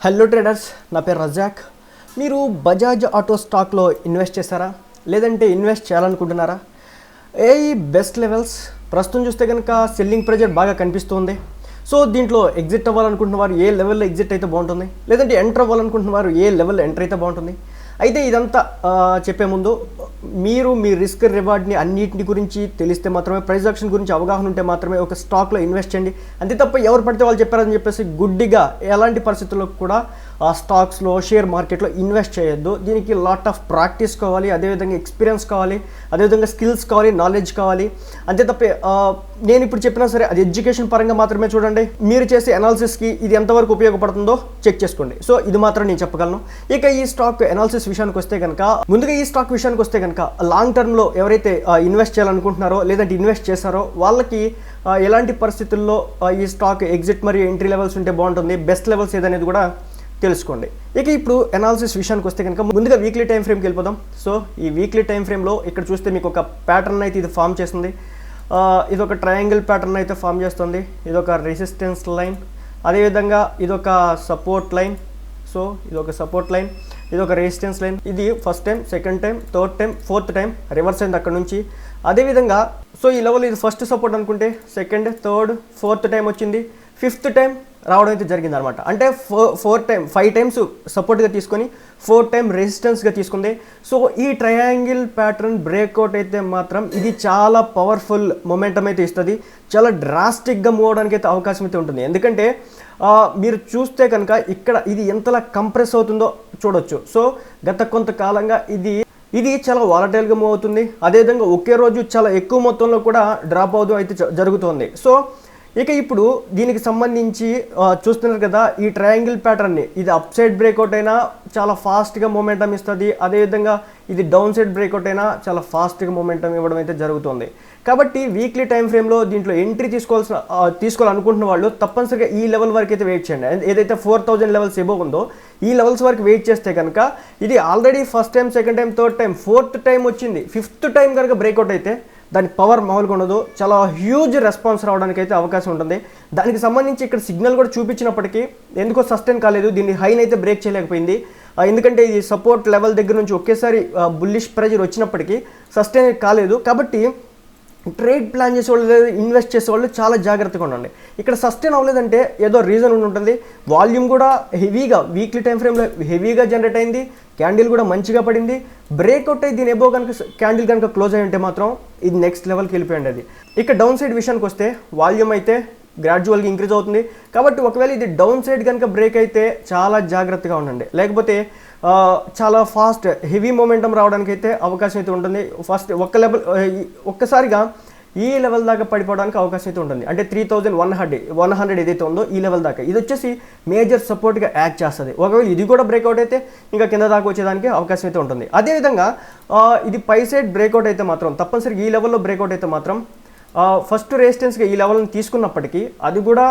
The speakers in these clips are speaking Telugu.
హలో ట్రేడర్స్, నా పేరు రజాక్. మీరు బజాజ్ ఆటో స్టాక్లో ఇన్వెస్ట్ చేశారా, లేదంటే ఇన్వెస్ట్ చేయాలనుకుంటున్నారా? ఈ బెస్ట్ లెవెల్స్ ప్రస్తుతం చూస్తే కనుక సెల్లింగ్ ప్రెజర్ బాగా కనిపిస్తుంది. సో దీంట్లో ఎగ్జిట్ అవ్వాలనుకుంటున్న వారు ఏ లెవెల్లో ఎగ్జిట్ అయితే బాగుంటుంది, లేదంటే ఎంటర్ అవ్వాలనుకుంటున్న వారు ఏ లెవెల్లో ఎంటర్ అయితే బాగుంటుంది. అయితే ఇదంతా చెప్పే ముందు మీరు మీ రిస్క్ రివార్డ్ని అన్నింటి గురించి తెలిస్తే మాత్రమే, ప్రైస్ యాక్షన్ గురించి అవగాహన ఉంటే మాత్రమే ఒక స్టాక్లో ఇన్వెస్ట్ చేయండి. అంతే తప్ప ఎవరు పడితే వాళ్ళు చెప్పారని చెప్పేసి గుడ్డిగా ఎలాంటి పరిస్థితుల్లో కూడా ఆ స్టాక్స్లో, షేర్ మార్కెట్లో ఇన్వెస్ట్ చేయొద్దు. దీనికి లాట్ ఆఫ్ ప్రాక్టీస్ కావాలి, అదేవిధంగా ఎక్స్పీరియన్స్ కావాలి, అదేవిధంగా స్కిల్స్ కావాలి, నాలెడ్జ్ కావాలి. అంతే తప్ప నేను ఇప్పుడు చెప్పినా సరే అది ఎడ్యుకేషన్ పరంగా మాత్రమే చూడండి. మీరు చేసే అనాలిసిస్కి ఇది ఎంతవరకు ఉపయోగపడుతుందో చెక్ చేసుకోండి. సో ఇది మాత్రం నేను చెప్పగలను. ఇక ఈ స్టాక్ అనాలిసిస్ విషయానికి వస్తే కనుక, ముందుగా ఈ స్టాక్ విషయానికి వస్తే కనుక లాంగ్ టర్మ్లో ఎవరైతే ఇన్వెస్ట్ చేయాలనుకుంటున్నారో లేదంటే ఇన్వెస్ట్ చేశారో వాళ్ళకి ఎలాంటి పరిస్థితుల్లో ఈ స్టాక్ ఎగ్జిట్ మరియు ఎంట్రీ లెవెల్స్ ఉంటే బాగుంటుంది, బెస్ట్ లెవెల్స్ ఏదనేది కూడా తెలుసుకోండి. ఇక ఇప్పుడు అనాలిసిస్ విషయానికి వస్తే కనుక ముందుగా వీక్లీ టైం ఫ్రేమ్కి వెళ్ళిపోదాం. సో ఈ వీక్లీ టైం ఫ్రేమ్లో ఇక్కడ చూస్తే మీకు ఒక ప్యాటర్న్ అయితే ఇది ఫామ్ చేస్తుంది. ఇది ఒక ట్రయాంగిల్ ప్యాటర్న్ అయితే ఫామ్ చేస్తుంది. ఇది ఒక రెసిస్టెన్స్ లైన్, అదేవిధంగా ఇది ఒక సపోర్ట్ లైన్. సో ఇది ఒక సపోర్ట్ లైన్, ఇది ఒక రెసిస్టెన్స్ లైన్. ఇది first time, second time, third time, fourth time reverse అయింది అక్కడ నుంచి. అదేవిధంగా సో ఈ లెవెల్ ఇది ఫస్ట్ సపోర్ట్ అనుకుంటే సెకండ్, థర్డ్, ఫోర్త్ టైం వచ్చింది, ఫిఫ్త్ టైం రావడం అయితే జరిగింది అనమాట. అంటే 5 టైమ్స్ సపోర్ట్గా తీసుకొని 4 టైం రెసిస్టెన్స్గా తీసుకుంది. సో ఈ ట్రయాంగిల్ ప్యాటర్న్ బ్రేక్అవుట్ అయితే మాత్రం ఇది చాలా పవర్ఫుల్ మొమెంటం అయితే ఇస్తుంది. చాలా డ్రాస్టిక్గా మూవ్ అవడానికి అయితే అవకాశం అయితే ఉంటుంది. ఎందుకంటే మీరు చూస్తే కనుక ఇక్కడ ఇది ఎంతలా కంప్రెస్ అవుతుందో చూడొచ్చు. సో గత కొంతకాలంగా ఇది చాలా వాలటైల్గా మూవ్ అవుతుంది. అదేవిధంగా ఒకే రోజు చాలా ఎక్కువ మొత్తంలో కూడా డ్రాప్ అవుతూ అయితే జరుగుతుంది. సో ఇక ఇప్పుడు దీనికి సంబంధించి చూస్తున్నారు కదా, ఈ ట్రయాంగిల్ ప్యాటర్న్ని ఇది అప్ సైడ్ బ్రేక్అవుట్ అయినా చాలా ఫాస్ట్గా మూమెంటం ఇస్తుంది. అదేవిధంగా ఇది డౌన్ సైడ్ బ్రేక్అవుట్ అయినా చాలా ఫాస్ట్గా మూమెంటం ఇవ్వడం అయితే జరుగుతుంది. కాబట్టి వీక్లీ టైం ఫ్రేమ్లో దీంట్లో ఎంట్రీ తీసుకోవాలనుకుంటున్న వాళ్ళు తప్పనిసరిగా ఈ లెవెల్ వరకు అయితే వెయిట్ చేయండి. ఏదైతే 4000 లెవెల్స్ ఎబో ఉందో ఈ లెవెల్స్ వరకు వెయిట్ చేస్తే కనుక ఇది already first time, second time, third time, fourth time వచ్చింది. ఫిఫ్త్ టైం కనుక బ్రేక్అవుట్ అయితే దాని పవర్ మామూలుగా ఉండదు. చాలా హ్యూజ్ రెస్పాన్స్ రావడానికి అయితే అవకాశం ఉంటుంది. దానికి సంబంధించి ఇక్కడ సిగ్నల్ కూడా చూపించినప్పటికీ ఎందుకో సస్టైన్ కాలేదు. దీన్ని హైన్ అయితే బ్రేక్ చేయలేకపోయింది. ఎందుకంటే ఇది సపోర్ట్ లెవెల్ దగ్గర నుంచి ఒకేసారి బుల్లిష్ ప్రెజర్ వచ్చినప్పటికీ సస్టైన్ కాలేదు. కాబట్టి ట్రేడ్ ప్లాన్ చేసేవాళ్ళు, ఇన్వెస్ట్ చేసేవాళ్ళు చాలా జాగ్రత్తగా ఉండండి. ఇక్కడ సస్టైన్ అవ్వలేదంటే ఏదో రీజన్ ఉంటుంది. వాల్యూమ్ కూడా హెవీగా వీక్లీ టైం ఫ్రేమ్లో హెవీగా జనరేట్ అయింది. క్యాండిల్ కూడా మంచిగా పడింది. బ్రేక్అవుట్ అయ్యి దీని ఎబో కనుక క్యాండిల్ కనుక క్లోజ్ అయ్యి ఉంటే మాత్రం ఇది నెక్స్ట్ లెవెల్కి వెళ్ళిపోయింది. అది ఇక డౌన్ సైడ్ విషయానికి వస్తే వాల్యూమ్ అయితే గ్రాడ్యువల్గా ఇంక్రీజ్ అవుతుంది. కాబట్టి ఒకవేళ ఇది డౌన్ సైడ్ కనుక బ్రేక్ అయితే చాలా జాగ్రత్తగా ఉండండి. లేకపోతే చాలా ఫాస్ట్ హెవీ మొమెంటం రావడానికి అయితే అవకాశం అయితే ఉంటుంది. ఫస్ట్ ఒక్కసారిగా ఈ లెవెల్ దాకా పడిపోవడానికి అవకాశం అయితే ఉంటుంది. అంటే 3100 ఏదైతే ఉందో ఈ లెవెల్ దాకా ఇది వచ్చేసి మేజర్ సపోర్ట్గా యాక్ట్ చేస్తుంది. ఒకవేళ ఇది కూడా బ్రేక్అవుట్ అయితే ఇంకా కింద దాకా వచ్చేదానికి అవకాశం అయితే ఉంటుంది. అదేవిధంగా ఇది పై సైడ్ బ్రేక్అవుట్ అయితే మాత్రం తప్పనిసరిగా ఈ లెవెల్లో బ్రేక్అవుట్ అయితే మాత్రం ఫస్ట్ రెసిస్టెన్స్గా ఈ లెవెల్ని తీసుకున్నప్పటికీ అది కూడా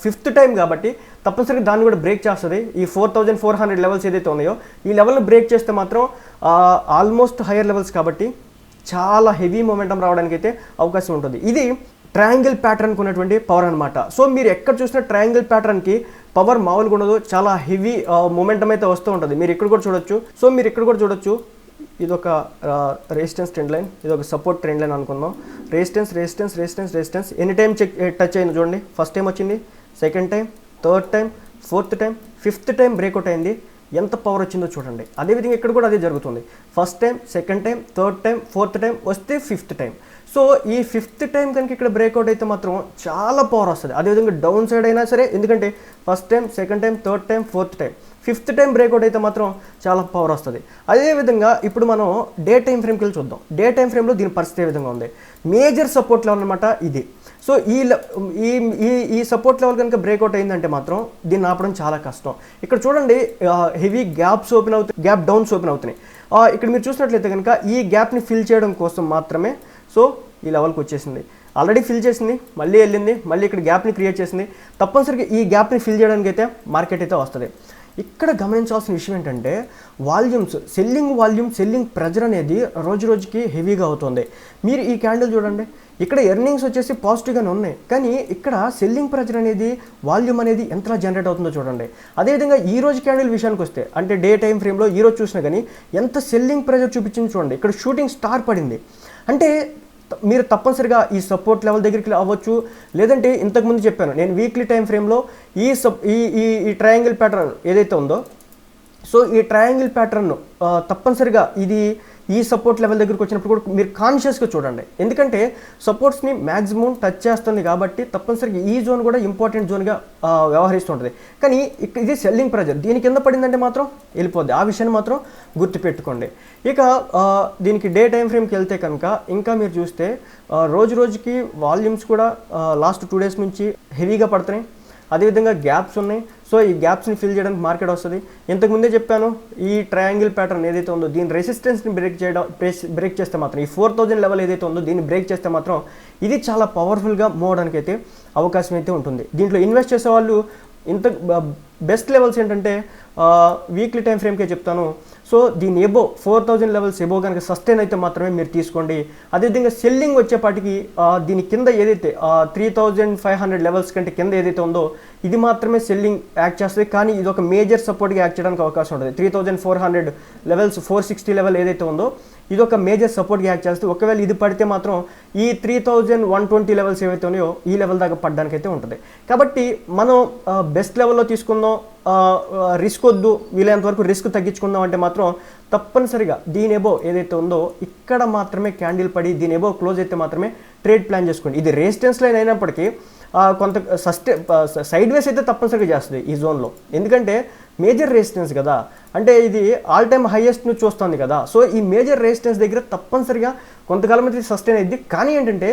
ఫిఫ్త్ టైం కాబట్టి తప్పనిసరిగా దాన్ని కూడా బ్రేక్ చేస్తుంది. ఈ 4400 లెవెల్స్ ఏదైతే ఉన్నాయో ఈ లెవెల్ని బ్రేక్ చేస్తే మాత్రం ఆల్మోస్ట్ హైయర్ లెవెల్స్ కాబట్టి చాలా హెవీ మొమెంటం రావడానికి అయితే అవకాశం ఉంటుంది. ఇది ట్రయాంగిల్ ప్యాటర్న్కి ఉన్నటువంటి పవర్ అనమాట. సో మీరు ఎక్కడ చూసినా ట్రయాంగిల్ ప్యాటర్న్కి పవర్ మామూలుగా ఉండదు. చాలా హెవీ మొమెంటం అయితే వస్తూ ఉంటుంది. మీరు ఇక్కడ కూడా చూడొచ్చు. ఇది ఒక రెసిస్టెన్స్ ట్రెండ్ లైన్, ఇది ఒక సపోర్ట్ ట్రెండ్ లైన్ అనుకుందాం. రెసిస్టెన్స్ ఎనీ టైం టచ్ అయింది చూడండి. ఫస్ట్ టైం వచ్చింది, second time, third time, fourth time, fifth time breakout అయింది. ఎంత పవర్ వచ్చిందో చూడండి. అదేవిధంగా ఇక్కడ కూడా అదే జరుగుతుంది. First time, second time, third time, fourth time వస్తే ఫిఫ్త్ టైం. సో ఈ ఫిఫ్త్ టైం కనుక ఇక్కడ బ్రేక్అవుట్ అయితే మాత్రం చాలా పవర్ వస్తుంది. అదేవిధంగా డౌన్ సైడ్ అయినా సరే, ఎందుకంటే first time, second time, third time, fourth time, fifth time breakout అయితే మాత్రం చాలా పవర్ వస్తుంది. అదేవిధంగా ఇప్పుడు మనం డే టైం ఫ్రేమ్కి వెళ్ళి చూద్దాం. డే టైం ఫ్రేమ్లో దీని పరిస్థితి ఏ విధంగా ఉంది. మేజర్ సపోర్ట్ లెవెల్ అనమాట ఇది. సో ఈ సపోర్ట్ లెవెల్ కనుక బ్రేక్అవుట్ అయిందంటే మాత్రం దీన్ని ఆపడం చాలా కష్టం. ఇక్కడ చూడండి, హెవీ గ్యాప్స్ ఓపెన్ అవుతాయి, గ్యాప్ డౌన్స్ ఓపెన్ అవుతున్నాయి. ఇక్కడ మీరు చూసినట్లయితే కనుక ఈ గ్యాప్ని ఫిల్ చేయడం కోసం మాత్రమే సో ఈ లెవెల్కి వచ్చేసింది. ఆల్రెడీ ఫిల్ చేసింది, మళ్ళీ వెళ్ళింది, మళ్ళీ ఇక్కడ గ్యాప్ని క్రియేట్ చేసింది. తప్పనిసరిగా ఈ గ్యాప్ని ఫిల్ చేయడానికి అయితే మార్కెట్ అయితే వస్తుంది. ఇక్కడ గమనించాల్సిన విషయం ఏంటంటే వాల్యూమ్స్, సెల్లింగ్ ప్రెజర్ అనేది రోజు రోజుకి హెవీగా అవుతుంది. మీరు ఈ క్యాండిల్ చూడండి, ఇక్కడ ఎర్నింగ్స్ వచ్చేసి పాజిటివ్గానే ఉన్నాయి, కానీ ఇక్కడ సెల్లింగ్ ప్రెజర్ అనేది, వాల్యూమ్ అనేది ఎంతలా జనరేట్ అవుతుందో చూడండి. అదేవిధంగా ఈ రోజు క్యాండిల్ విషయానికి వస్తే, అంటే డే టైం ఫ్రేమ్లో ఈ రోజు చూసినా కానీ ఎంత సెల్లింగ్ ప్రెజర్ చూపించింది చూడండి. ఇక్కడ షూటింగ్ స్టార్ పడింది. అంటే మీరు తప్పనిసరిగా ఈ సపోర్ట్ లెవెల్ దగ్గరికి అవ్వచ్చు, లేదంటే ఇంతకుముందు చెప్పాను నేను వీక్లీ టైం ఫ్రేమ్లో ఈ ట్రయాంగిల్ ప్యాటర్న్ ఏదైతే ఉందో, సో ఈ ట్రయాంగిల్ ప్యాటర్న్ తప్పనిసరిగా ఇది ఈ సపోర్ట్ లెవెల్ దగ్గరికి వచ్చినప్పుడు కూడా మీరు కాన్షియస్గా చూడండి. ఎందుకంటే సపోర్ట్స్ని మ్యాక్సిమం టచ్ చేస్తుంది కాబట్టి తప్పనిసరిగా ఈ జోన్ కూడా ఇంపార్టెంట్ జోన్గా వ్యవహరిస్తుంటుంది. కానీ ఇది సెల్లింగ్ ప్రెజర్, దీని కింద పడిందంటే మాత్రం వెళ్ళిపోద్ది. ఆ విషయాన్ని మాత్రం గుర్తుపెట్టుకోండి. ఇక దీనికి డే టైం ఫ్రేమ్కి వెళ్తే కనుక ఇంకా మీరు చూస్తే రోజు రోజుకి వాల్యూమ్స్ కూడా లాస్ట్ 2 days నుంచి హెవీగా పడుతున్నాయి. అదేవిధంగా గ్యాప్స్ ఉన్నాయి. సో ఈ గ్యాప్స్ని ఫిల్ చేయడానికి మార్కెట్ వస్తుంది. ఇంతకుముందే చెప్పాను, ఈ ట్రయాంగిల్ ప్యాటర్న్ ఏదైతే ఉందో దీని రెసిస్టెన్స్ని బ్రేక్ చేస్తే మాత్రం, ఈ 4000 లెవెల్ ఏదైతే ఉందో దీన్ని బ్రేక్ చేస్తే మాత్రం ఇది చాలా పవర్ఫుల్గా మూవ్ అవడానికి అయితే అవకాశం అయితే ఉంటుంది. దీంట్లో ఇన్వెస్ట్ చేసే వాళ్ళు బెస్ట్ లెవెల్స్ ఏంటంటే వీక్లీ టైం ఫ్రేమ్కే చెప్తాను. సో దీని ఎబో 4000 లెవెల్స్ ఎబో కనుక సస్టైన్ అయితే మాత్రమే మీరు తీసుకోండి. అదేవిధంగా సెల్లింగ్ వచ్చేపాటికి దీని కింద ఏదైతే 3500 లెవెల్స్ కంటే కింద ఏదైతే ఉందో ఇది మాత్రమే సెల్లింగ్ యాక్ట్ చేస్తుంది. కానీ ఇది ఒక మేజర్ సపోర్ట్గా యాక్ట్ చేయడానికి అవకాశం ఉంటుంది. 3400 లెవెల్స్ 460 లెవెల్ ఏదైతే ఉందో ఇది ఒక మేజర్ సపోర్ట్గా యాక్ట్ చేస్తుంది. ఒకవేళ ఇది పడితే మాత్రం ఈ 3120 లెవెల్స్ ఏవైతే ఉన్నాయో ఈ లెవెల్ దాకా పడడానికి అయితే ఉంటుంది. కాబట్టి మనం బెస్ట్ లెవెల్లో తీసుకుందాం, రిస్క్ వద్దు, వీలైనంత వరకు రిస్క్ తగ్గించుకుందాం అంటే మాత్రం తప్పనిసరిగా దీని ఎబో ఏదైతే ఉందో ఇక్కడ మాత్రమే క్యాండిల్ పడి దీని ఎబో క్లోజ్ అయితే మాత్రమే ట్రేడ్ ప్లాన్ చేసుకోండి. ఇది రెసిస్టెన్స్ లైన్ అయినప్పటికీ కొంత సైడ్ వేస్ అయితే తప్పనిసరిగా చేస్తుంది ఈ జోన్లో. ఎందుకంటే మేజర్ రెసిస్టెన్స్ కదా, అంటే ఇది ఆల్ టైమ్ హైయెస్ట్ను చూస్తుంది కదా. సో ఈ మేజర్ రెసిస్టెన్స్ దగ్గర తప్పనిసరిగా కొంతకాలం అయితే సస్టైన్ అయింది. కానీ ఏంటంటే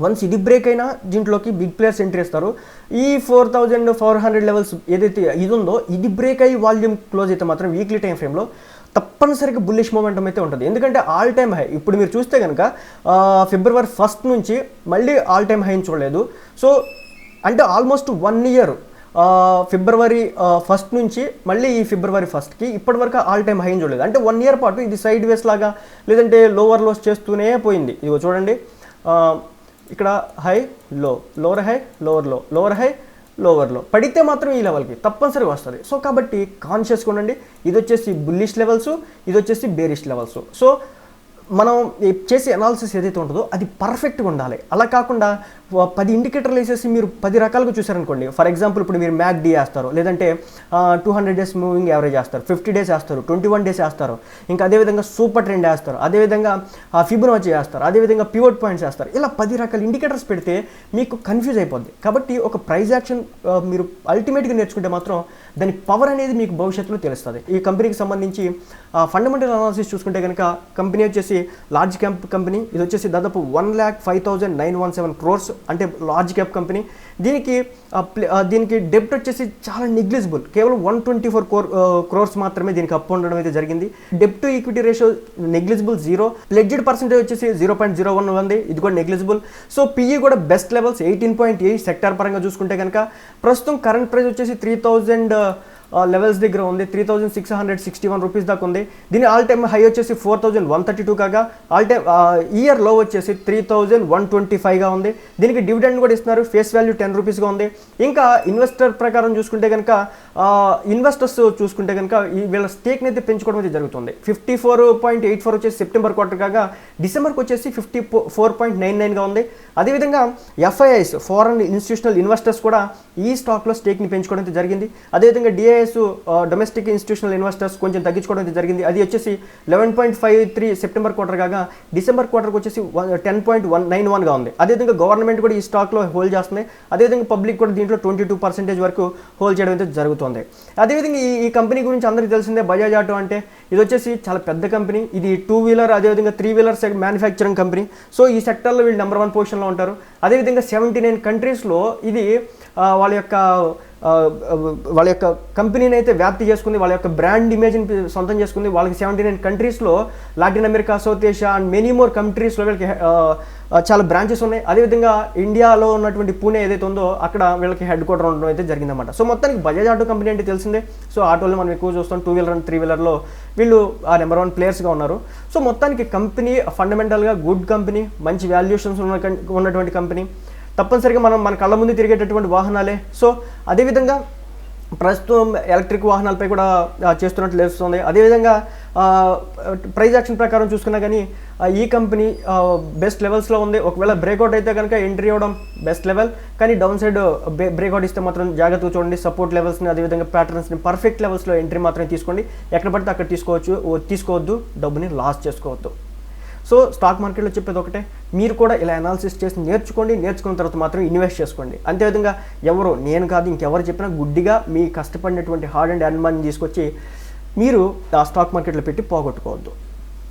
వన్స్ ఇది బ్రేక్ అయినా దీంట్లోకి బిగ్ ప్లేయర్స్ ఎంట్రీ ఇస్తారు. ఈ 4400 లెవెల్స్ ఏదైతే ఇది ఉందో ఇది బ్రేక్ అయ్యి వాల్యూమ్ క్లోజ్ అయితే మాత్రం వీక్లీ టైం ఫ్రేమ్లో తప్పనిసరిగా బుల్లిష్ మూమెంటం అయితే ఉంటుంది. ఎందుకంటే ఆల్ టైమ్ హై ఇప్పుడు మీరు చూస్తే కనుక February 1st నుంచి మళ్ళీ ఆల్ టైమ్ హైని చూడలేదు. సో అంటే ఆల్మోస్ట్ 1 year February 1st నుంచి మళ్ళీ ఈ February 1st ఇప్పటివరకు ఆల్ టైమ్ హైని చూడలేదు. అంటే 1 year పాటు ఇది సైడ్ వేస్ లాగా లేదంటే లోవర్ లోస్ చేస్తూనే పోయింది. ఇదిగో చూడండి, ఇక్కడ high low, lower high, lower low, lower high, లోవర్లో పడితే మాత్రం ఈ లెవెల్కి తప్పనిసరిగా వస్తుంది. సో కాబట్టి కాన్షియస్గా ఉండండి. ఇది వచ్చేసి బుల్లిష్ లెవెల్స్, ఇది వచ్చేసి బేరిష్ లెవెల్స్. సో మనం చేసే అనాలిసిస్ ఏదైతే ఉంటుందో అది పర్ఫెక్ట్గా ఉండాలి. అలా కాకుండా 10 ఇండికేటర్లు వేసేసి మీరు 10 రకాలుగా చూసారనుకోండి. ఫర్ ఎగ్జాంపుల్ ఇప్పుడు మీరు MACD వేస్తారు, లేదంటే 200 days మూవింగ్ యావరేజ్ వేస్తారు, 50 days వేస్తారు, 21 days వేస్తారు, ఇంకా అదేవిధంగా సూపర్ ట్రెండ్ వేస్తారు, అదేవిధంగా ఫిబొనాచి వేస్తారు, అదేవిధంగా పివట్ పాయింట్స్ వేస్తారు. ఇలా 10 రకాల ఇండికేటర్స్ పెడితే మీకు కన్ఫ్యూజ్ అయిపోద్ది. కాబట్టి ఒక ప్రైస్ యాక్షన్ మీరు అల్టిమేట్గా నేర్చుకుంటే మాత్రం దాని పవర్ అనేది మీకు భవిష్యత్తులో తెలుస్తుంది. ఈ కంపెనీకి సంబంధించి ఫండమెంటల్ అనాలిసిస్ చూసుకుంటే కనుక కంపెనీ వచ్చేసి లార్జ్ క్యాప్ కంపెనీ. ఇది వచ్చేసి దాదాపు 1,05,917 crores, అంటే లార్జ్ క్యాప్ కంపెనీ. దీనికి డెబ్ట్ వచ్చేసి చాలా నెగ్లిజిబుల్, కేవలం 124 crores మాత్రమే దీనికి అప్పు ఉండడం అయితే జరిగింది. డెబ్ట్ to equity ratio negligible 0. Pledged percentage వచ్చేసి 0.01 ఉంది, ఇది కూడా నెగ్లిజిబుల్. సో పిఈ కూడా బెస్ట్ లెవెల్స్ 18.8. సెక్టార్ పరంగా చూసుకుంటే కనుక ప్రస్తుతం కరెంట్ ప్రైస్ వచ్చేసి 3000 లెవెల్స్ దగ్గర ఉంది, 3661 రూపీస్ దాకా ఉంది. దీని ఆల్ టైమ్ హై వచ్చేసి 4132 కాగా ఆల్ టైమ్ ఇయర్ లో వచ్చేసి 3125గా ఉంది. దీనికి డివిడెండ్ కూడా ఇస్తున్నారు, ఫేస్ వాల్యూ 10 రూపీస్గా ఉంది. ఇంకా ఇన్వెస్టర్ ప్రకారం చూసుకుంటే కనుక ఇన్వెస్టర్స్ చూసుకుంటే కనుక వీళ్ళ స్టేక్ని అయితే పెంచుకోవడం అయితే జరుగుతుంది. 54.84 వచ్చేసి సెప్టెంబర్ క్వార్టర్ కాగా డిసెంబర్కి వచ్చేసి 54.99గా ఉంది. అదేవిధంగా FIIs ఫారెన్ ఇన్స్టిట్యూషనల్ ఇన్వెస్టర్స్ కూడా ఈ స్టాక్లో స్టేక్ని పెంచుకోవడం అయితే జరిగింది. అదేవిధంగా DIS డొమెస్టిక్ ఇన్స్టిట్యూషనల్ ఇన్వెస్టర్స్ కొంచెం తగ్గించుకోవడం అయితే జరిగింది. అది వచ్చేసి 11.53 సెప్టెంబర్ క్వార్టర్ కాగా డిసెంబర్ క్వార్టర్కి వచ్చేసి 10.91గా ఉంది. అదేవిధంగా గవర్నమెంట్ కూడా ఈ స్టాక్లో హోల్డ్ చేస్తుంది. అదేవిధంగా పబ్లిక్ కూడా దీంట్లో 22% వరకు హోల్డ్ చేయడం అయితే జరుగుతుంది. అదేవిధంగా ఈ కంపెనీ గురించి అందరికీ తెలిసిందే, బజాజ్ ఆటో అంటే ఇది వచ్చేసి చాలా పెద్ద కంపెనీ. ఇది 2-wheeler అదేవిధంగా 3-wheeler మ్యానుఫ్యాక్చరింగ్ కంపెనీ. సో ఈ సెక్టర్లో వీళ్ళు నెంబర్ 1 పొజిషన్లో ఉంటారు. అదేవిధంగా 79 కంట్రీస్లో ఇది వాళ్ళ యొక్క వాళ్ళ యొక్క కంపెనీని అయితే వ్యాప్తి చేసుకుంది, వాళ్ళ యొక్క బ్రాండ్ ఇమేజ్ని సొంతం చేసుకుంది. వాళ్ళకి 79 కంట్రీస్లో, Latin America, south Asia and many more కంట్రీస్లో వీళ్ళకి చాలా బ్రాంచెస్ ఉన్నాయి. అదేవిధంగా ఇండియాలో ఉన్నటువంటి పూణే ఏదైతే ఉందో అక్కడ వీళ్ళకి హెడ్ క్వార్టర్ ఉండడం అయితే జరిగిందన్నమాట. సో మొత్తానికి బజాజ్ ఆటో కంపెనీ అంటే తెలిసిందే. సో ఆటోలో మనం ఎక్కువ చూస్తాం, 2 వీలర్ అండ్ 3 వీలర్లో వీళ్ళు ఆ నెంబర్ 1 ప్లేయర్స్గా ఉన్నారు. సో మొత్తానికి కంపెనీ ఫండమెంటల్గా గుడ్ కంపెనీ, మంచి వాల్యుయేషన్స్ ఉన్నటువంటి కంపెనీ. తప్పనిసరిగా మన కళ్ళ ముందు తిరిగేటటువంటి వాహనాలే. సో అదేవిధంగా ప్రస్తుతం ఎలక్ట్రిక్ వాహనాలపై కూడా చేస్తున్నట్లు తెలుస్తుంది. అదేవిధంగా ప్రైజ్ యాక్షన్ ప్రకారం చూసుకున్నా కానీ ఈ కంపెనీ బెస్ట్ లెవెల్స్లో ఉంది. ఒకవేళ బ్రేక్అవుట్ అయితే కనుక ఎంట్రీ అవ్వడం బెస్ట్ లెవెల్, కానీ డౌన్ సైడ్ బ్రేక్అవుట్ ఇస్తే మాత్రం జాగ్రత్తగా చూడండి. సపోర్ట్ లెవెల్స్ని, అదేవిధంగా ప్యాటర్న్స్ని పర్ఫెక్ట్ లెవెల్స్లో ఎంట్రీ మాత్రమే తీసుకోండి. ఎక్కడ పడితే అక్కడ తీసుకోవద్దు, డబ్బుని లాస్ చేసుకోవద్దు. సో స్టాక్ మార్కెట్లో చెప్పేది ఒకటే, మీరు కూడా ఇలా అనాలిసిస్ చేసి నేర్చుకున్న తర్వాత మాత్రం ఇన్వెస్ట్ చేసుకోండి. అంతేవిధంగా నేను కాదు ఇంకెవరు చెప్పినా గుడ్డిగా మీ కష్టపడినటువంటి హార్డ్ అండ్ ఎర్న్ మనీ తీసుకొచ్చి మీరు ఆ స్టాక్ మార్కెట్లో పెట్టి పోగొట్టుకోవద్దు.